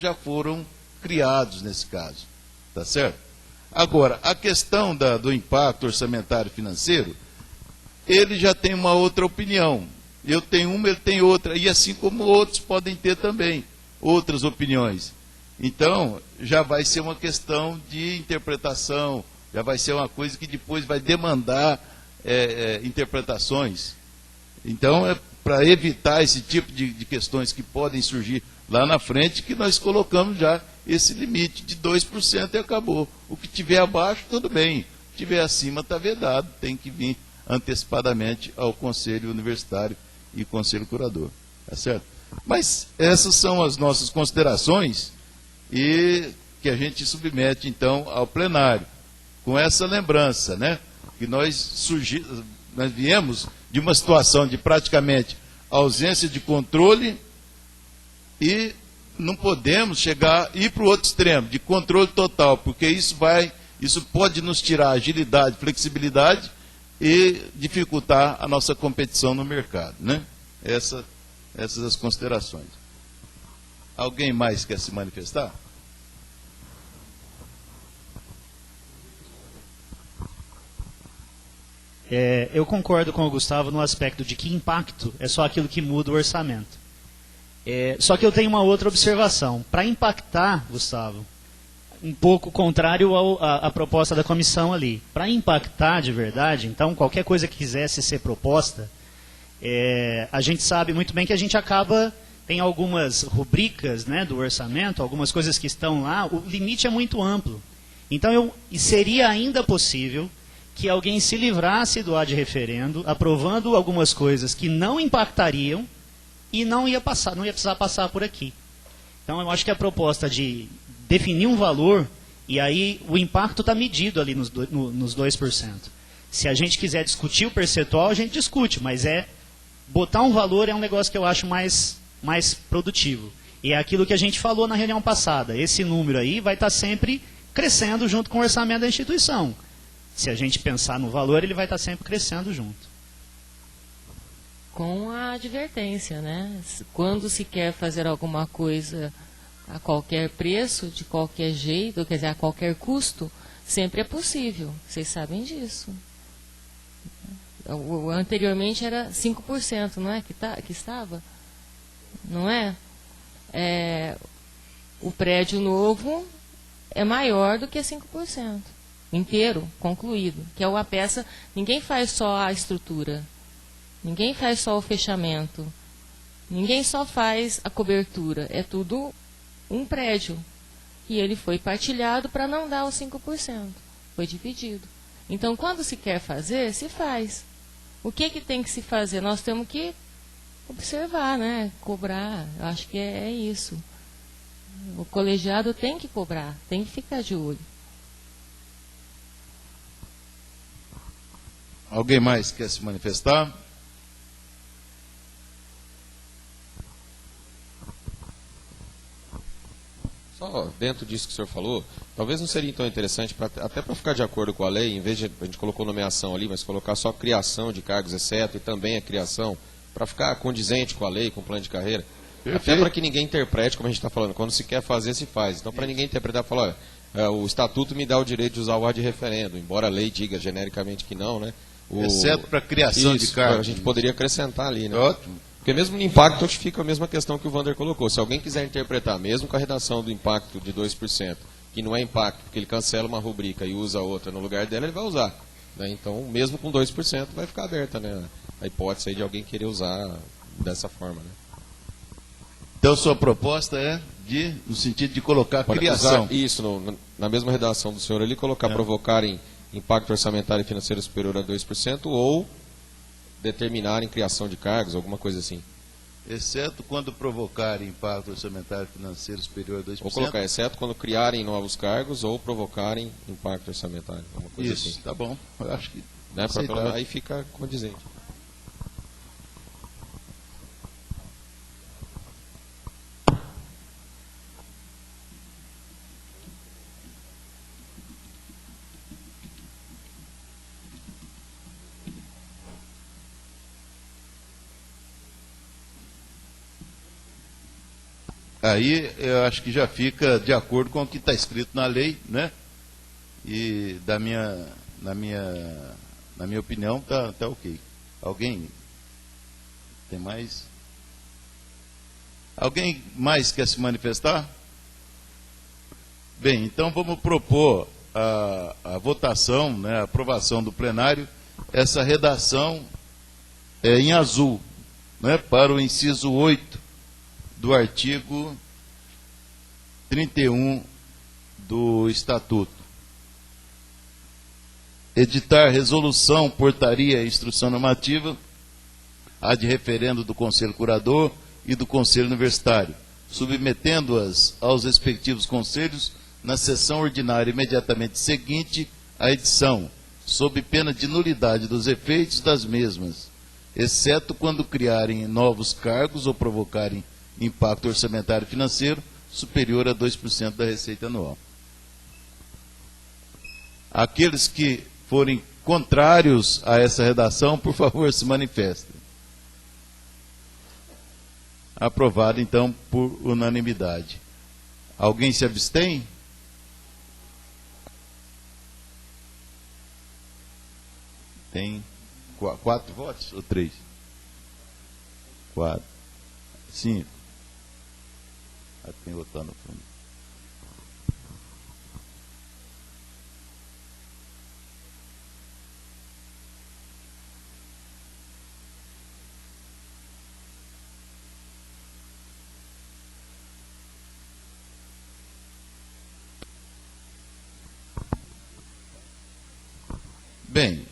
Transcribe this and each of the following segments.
já foram criados nesse caso, tá certo? Agora, a questão do impacto orçamentário financeiro, ele já tem uma outra opinião. Eu tenho uma, ele tem outra, e assim como outros podem ter também outras opiniões. Então, já vai ser uma questão de interpretação, já vai ser uma coisa que depois vai demandar interpretações. Então, é para evitar esse tipo de questões que podem surgir lá na frente, que nós colocamos já esse limite de 2% e acabou. O que tiver abaixo, tudo bem. O que tiver acima está vedado, tem que vir antecipadamente ao Conselho Universitário e Conselho Curador. Tá certo? Mas essas são as nossas considerações e que a gente submete, então, ao plenário. Com essa lembrança, né? Que nós viemos de uma situação de praticamente ausência de controle e não podemos ir para o outro extremo, de controle total, porque isso pode nos tirar agilidade, flexibilidade e dificultar a nossa competição no mercado, né? Essas as considerações. Alguém mais quer se manifestar? Eu concordo com o Gustavo no aspecto de que impacto é só aquilo que muda o orçamento. Só que eu tenho uma outra observação. Para impactar, Gustavo, um pouco contrário à proposta da comissão ali. Para impactar de verdade, então, qualquer coisa que quisesse ser proposta, a gente sabe muito bem que a gente tem algumas rubricas, né, do orçamento, algumas coisas que estão lá, o limite é muito amplo. Então, seria ainda possível que alguém se livrasse do ad referendo, aprovando algumas coisas que não impactariam e não ia precisar passar por aqui. Então, eu acho que a proposta de definir um valor, e aí o impacto está medido ali nos 2%. Se a gente quiser discutir o percentual, a gente discute, mas botar um valor é um negócio que eu acho mais produtivo. E é aquilo que a gente falou na reunião passada. Esse número aí vai estar sempre crescendo junto com o orçamento da instituição. Se a gente pensar no valor, ele vai estar sempre crescendo junto. Com a advertência, né? Quando se quer fazer alguma coisa a qualquer preço, de qualquer jeito, quer dizer, a qualquer custo, sempre é possível. Vocês sabem disso. Anteriormente era 5%, não é? Que estava? Não é? O prédio novo é maior do que 5%. Inteiro, concluído. Que é uma peça, ninguém faz só a estrutura. Ninguém faz só o fechamento. Ninguém só faz a cobertura. É tudo um prédio. E ele foi partilhado para não dar os 5%. Foi dividido. Então, quando se quer fazer, se faz. O que tem que se fazer? Nós temos que observar, né? Cobrar. Eu acho que é isso. O colegiado tem que cobrar, tem que ficar de olho. Alguém mais quer se manifestar? Só dentro disso que o senhor falou, talvez não seria tão interessante, até para ficar de acordo com a lei, em vez de a gente colocou nomeação ali, mas colocar só criação de cargos, exceto, e também a criação, para ficar condizente com a lei, com o plano de carreira. Perfeito. Até para que ninguém interprete, como a gente está falando, quando se quer fazer, se faz. Então, para ninguém interpretar, falar, olha, o estatuto me dá o direito de usar o ad referendo, embora a lei diga genericamente que não, né? Exceto para criação de cargos. A gente poderia acrescentar ali, né? Ótimo. Porque mesmo no impacto, acho que fica a mesma questão que o Wander colocou. Se alguém quiser interpretar, mesmo com a redação do impacto de 2%, que não é impacto, porque ele cancela uma rubrica e usa outra no lugar dela, ele vai usar. Né? Então, mesmo com 2%, vai ficar aberta, né, a hipótese aí de alguém querer usar dessa forma. Né? Então, sua proposta é no sentido de colocar criação. Usar isso, na mesma redação do senhor ali, colocar provocarem impacto orçamentário e financeiro superior a 2% ou determinarem criação de cargos, alguma coisa assim. Exceto quando provocarem impacto orçamentário e financeiro superior a 2%. Ou colocar, exceto quando criarem novos cargos ou provocarem impacto orçamentário, alguma coisa assim. Isso, tá bom. Eu acho que... Né, aí fica condizente. Aí eu acho que já fica de acordo com o que está escrito na lei, né? E na minha opinião, tá ok. Alguém tem mais? Alguém mais quer se manifestar? Bem, então vamos propor a votação, né, a aprovação do plenário, essa redação em azul, né, para o inciso 8 do artigo 31 do Estatuto. Editar resolução, portaria e instrução normativa, ad referendo do Conselho Curador e do Conselho Universitário, submetendo-as aos respectivos conselhos na sessão ordinária imediatamente seguinte à edição, sob pena de nulidade dos efeitos das mesmas, exceto quando criarem novos cargos ou provocarem impacto orçamentário e financeiro superior a 2% da receita anual. Aqueles que forem contrários a essa redação, por favor, se manifestem. Aprovado, então, por unanimidade. Alguém se abstém? Tem 4 votos ou 3? 4. 5. Tem votar no fundo. Bem,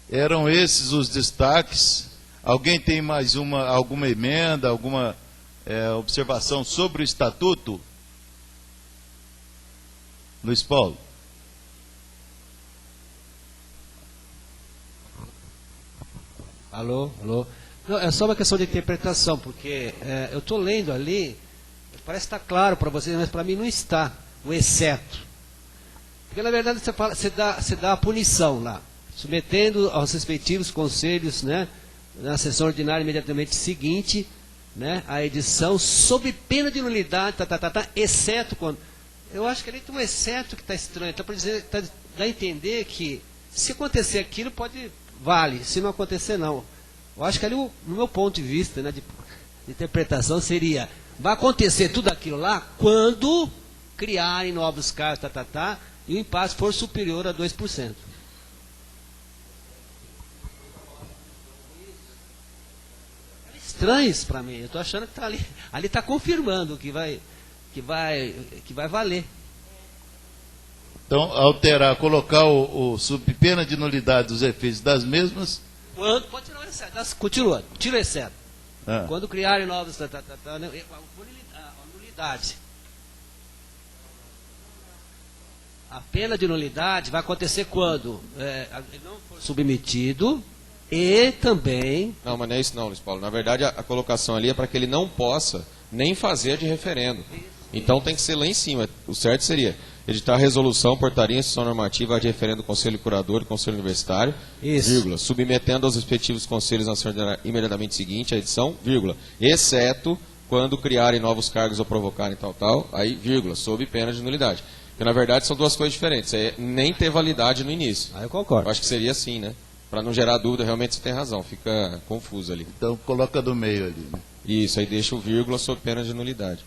eram esses os destaques. Alguém tem mais alguma emenda, alguma observação sobre o Estatuto? Luiz Paulo. Alô? Não, é só uma questão de interpretação, porque eu estou lendo ali, parece estar claro para vocês, mas para mim não está, o exceto. Porque, na verdade, você dá a punição lá, submetendo aos respectivos conselhos, né, na sessão ordinária imediatamente seguinte, né, a edição, sob pena de nulidade, exceto quando... Eu acho que ali tem um exceto que está estranho. Está para dizer, dá a entender que, se acontecer aquilo, vale, se não acontecer, não. Eu acho que ali, no meu ponto de vista, né, de interpretação, seria, vai acontecer tudo aquilo lá quando criarem novos cargos, e o impasse for superior a 2%. Estranho isso para mim. Eu estou achando que está ali está confirmando que vai valer. Então, alterar, colocar o sob pena de nulidade dos efeitos das mesmas. Pode tirar o exceto. Continua, tira o exceto. Quando criarem novos, a nulidade. A pena de nulidade vai acontecer quando ele não for submetido e também... Não, mas não é isso não, Luiz Paulo. Na verdade, a colocação ali é para que ele não possa nem fazer de referendo. Então tem que ser lá em cima. O certo seria editar resolução, portaria, instrução normativa de referendo do Conselho Curador e do Conselho Universitário, vírgula, submetendo aos respectivos conselhos na sessão imediatamente seguinte à edição, vírgula, exceto quando criarem novos cargos ou provocarem tal, aí, vírgula, sob pena de nulidade. Porque, na verdade, são duas coisas diferentes. É nem ter validade no início. Eu concordo. Eu acho que seria assim, né? Para não gerar dúvida, realmente você tem razão. Fica confuso ali. Então, coloca do meio ali. Né? Isso, aí deixa o vírgula sob pena de nulidade.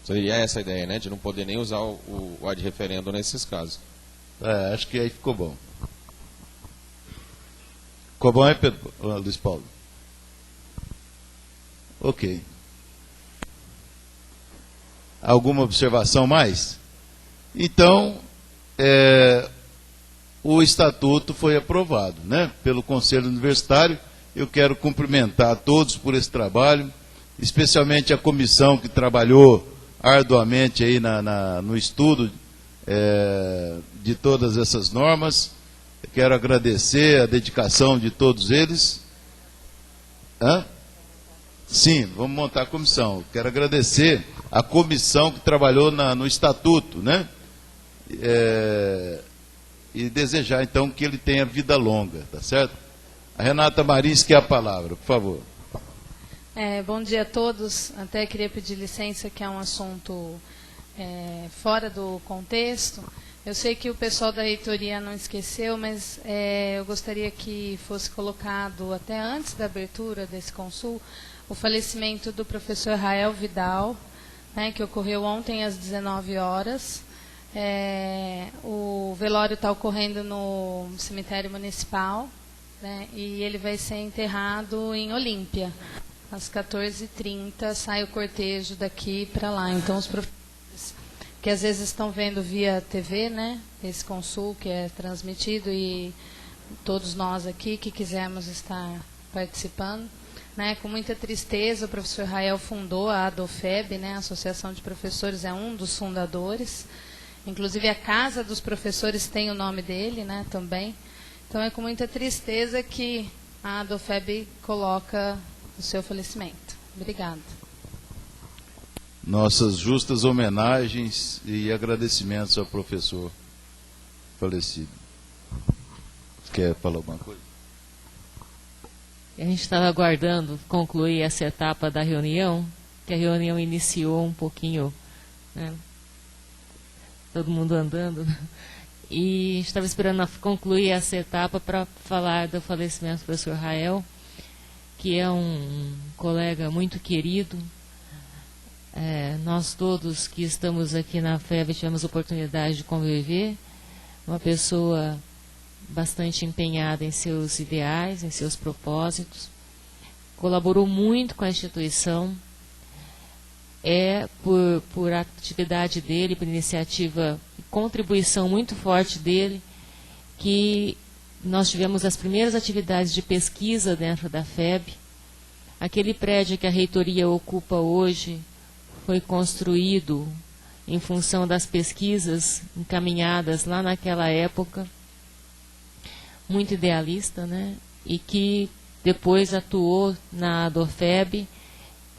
Seria essa a ideia, né? De não poder nem usar o ad referendo nesses casos. Acho que aí ficou bom. Ficou bom, é, Pedro? Luiz Paulo? Ok. Alguma observação mais? Então, o estatuto foi aprovado, né, pelo Conselho Universitário. Eu quero cumprimentar a todos por esse trabalho, especialmente a comissão que trabalhou arduamente aí no estudo de todas essas normas. Eu quero agradecer a dedicação de todos eles. Sim, vamos montar a comissão. Quero agradecer a comissão que trabalhou no estatuto, né? E desejar, então, que ele tenha vida longa, tá certo? A Renata Marins quer a palavra, por favor. Bom dia a todos. Até queria pedir licença, que é um assunto fora do contexto. Eu sei que o pessoal da reitoria não esqueceu, mas eu gostaria que fosse colocado, até antes da abertura desse consul, o falecimento do professor Rael Vidal, né, que ocorreu ontem às 19 horas. O velório está ocorrendo no cemitério municipal, né, e ele vai ser enterrado em Olímpia. Às 14h30 sai o cortejo daqui para lá. Então, os professores que às vezes estão vendo via TV, né, esse consul que é transmitido, e todos nós aqui que quisermos estar participando, né, com muita tristeza, o professor Rael fundou a ADOFEB, né, a Associação de Professores, é um dos fundadores. Inclusive, a Casa dos Professores tem o nome dele, né, também. Então, é com muita tristeza que a ADOFEB coloca o seu falecimento. Obrigada. Nossas justas homenagens e agradecimentos ao professor falecido. Quer falar alguma coisa? A gente estava aguardando concluir essa etapa da reunião, que a reunião iniciou um pouquinho, né, todo mundo andando, e estava esperando concluir essa etapa para falar do falecimento do professor Rael, que é um colega muito querido. Nós todos que estamos aqui na FEB tivemos oportunidade de conviver, uma pessoa bastante empenhada em seus ideais, em seus propósitos, colaborou muito com a instituição, por atividade dele, por iniciativa e contribuição muito forte dele, que nós tivemos as primeiras atividades de pesquisa dentro da FEB. Aquele prédio que a reitoria ocupa hoje foi construído em função das pesquisas encaminhadas lá naquela época, muito idealista, né? E que depois atuou na ADOFEB.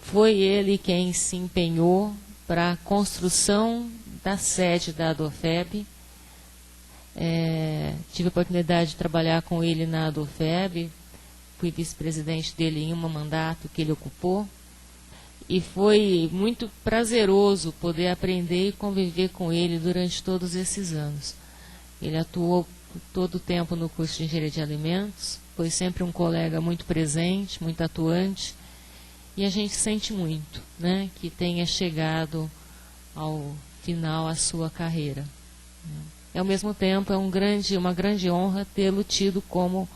Foi ele quem se empenhou para a construção da sede da ADOFEB. Tive a oportunidade de trabalhar com ele na ADOFEB, fui vice-presidente dele em um mandato que ele ocupou, e foi muito prazeroso poder aprender e conviver com ele durante todos esses anos. Ele atuou todo o tempo no curso de Engenharia de Alimentos, foi sempre um colega muito presente, muito atuante, e a gente sente muito, né, que tenha chegado ao final a sua carreira. Ao mesmo tempo, é uma grande honra tê-lo tido como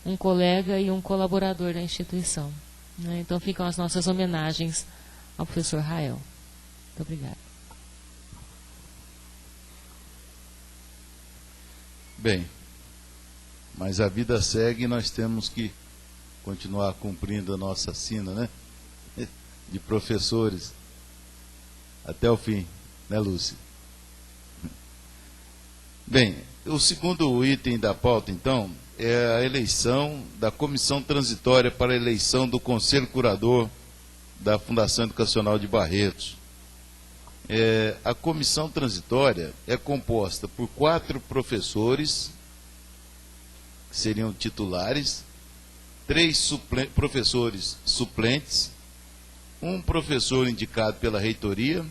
um colega e um colaborador da instituição, né? Então ficam as nossas homenagens ao professor Rael. Muito obrigada. Bem, mas a vida segue e nós temos que continuar cumprindo a nossa sina, né, de professores até o fim, né, Lúcia? Bem, o segundo item da pauta, então, é a eleição da Comissão Transitória para a eleição do Conselho Curador da Fundação Educacional de Barretos. A Comissão Transitória é composta por 4 professores, que seriam titulares, 3 professores suplentes, um professor indicado pela reitoria,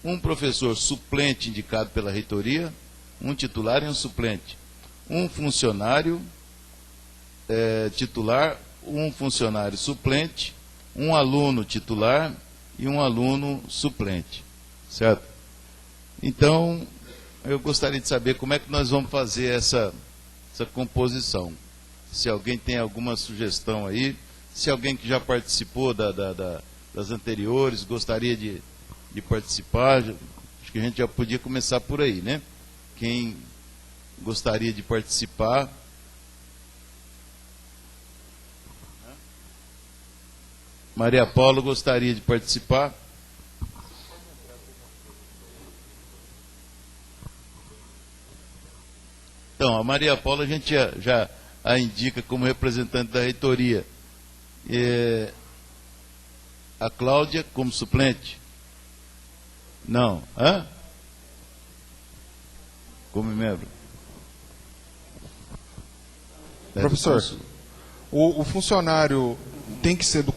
um professor suplente indicado pela reitoria, um titular e um suplente, um funcionário titular, um funcionário suplente, um aluno titular e um aluno suplente, certo? Então, eu gostaria de saber como é que nós vamos fazer essa composição. Se alguém tem alguma sugestão aí, se alguém que já participou das anteriores gostaria de participar, acho que a gente já podia começar por aí, né? Quem gostaria de participar? Maria Paula gostaria de participar? Então, a Maria Paula a gente já a indica como representante da reitoria. A Cláudia como suplente? Não. Hã? Como membro? Professor, o funcionário tem que ser do